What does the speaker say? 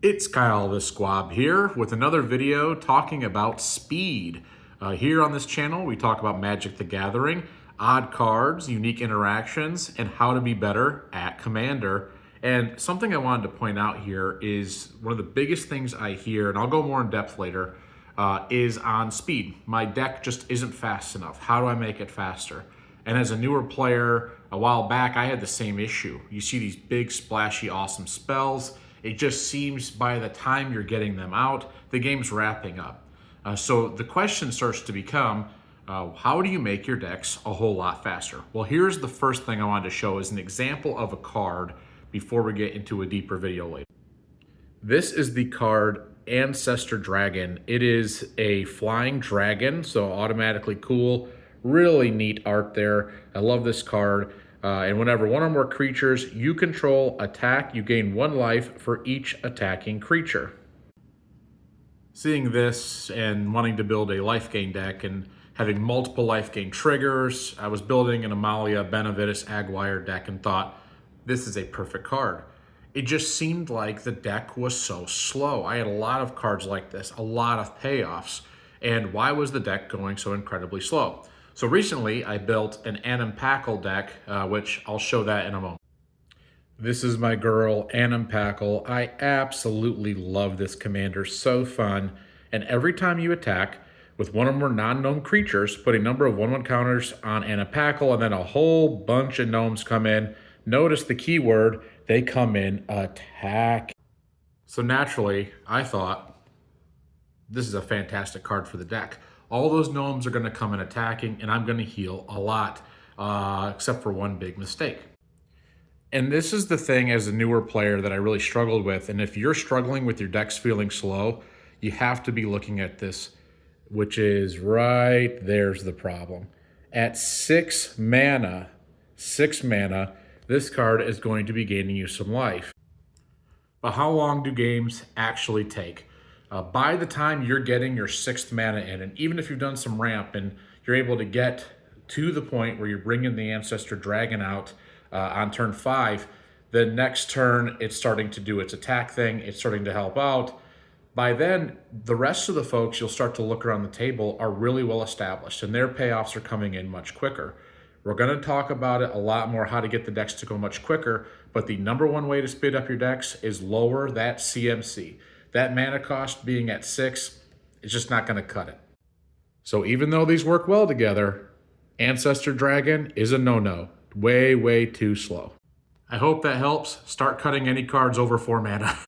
It's Kyle the Squab here with another video talking about speed. Here on this channel, we talk about Magic the Gathering, odd cards, unique interactions, and how to be better at Commander. And something I wanted to point out here is one of the biggest things I hear, and I'll go more in depth later, is on speed. My deck just isn't fast enough. How do I make it faster? And as a newer player, a while back, I had the same issue. You see these big, splashy, awesome spells. It just seems by the time you're getting them out, the game's wrapping up. So the question starts to become, how do you make your decks a whole lot faster? Well, here's the first thing I wanted to show is an example of a card before we get into a deeper video later. This is the card Ancestor Dragon. It is a flying dragon, so automatically cool. Really neat art there. I love this card. And whenever one or more creatures you control attack, you gain 1 life for each attacking creature. Seeing this and wanting to build a life gain deck and having multiple life gain triggers, I was building an Amalia Benavides Aguirre deck and thought, this is a perfect card. It just seemed like the deck was so slow. I had a lot of cards like this, a lot of payoffs. And why was the deck going so incredibly slow? So recently I built an Annimpackle deck, which I'll show that in a moment. This is my girl, Annimpackle. I absolutely love this commander, so fun. And every time you attack with one or more non-gnome creatures, put a number of 1/1 counters on Annimpackle, and then a whole bunch of gnomes come in. Notice the keyword, they come in attack. So naturally, I thought, this is a fantastic card for the deck. All those gnomes are going to come in attacking, and I'm going to heal a lot, except for one big mistake. And this is the thing as a newer player that I really struggled with. And if you're struggling with your decks feeling slow, you have to be looking at this, which is right there's the problem. At 6 mana, this card is going to be gaining you some life. But how long do games actually take? By the time you're getting your 6th mana in, and even if you've done some ramp and you're able to get to the point where you're bringing the Ancestor Dragon out on turn 5, the next turn it's starting to do its attack thing, it's starting to help out. By then, the rest of the folks you'll start to look around the table are really well established, and their payoffs are coming in much quicker. We're going to talk about it a lot more, how to get the decks to go much quicker, but the #1 way to speed up your decks is lower that CMC. That mana cost being at 6 is just not going to cut it. So even though these work well together, Ancestor Dragon is a no-no. Way, way too slow. I hope that helps. Start cutting any cards over 4 mana.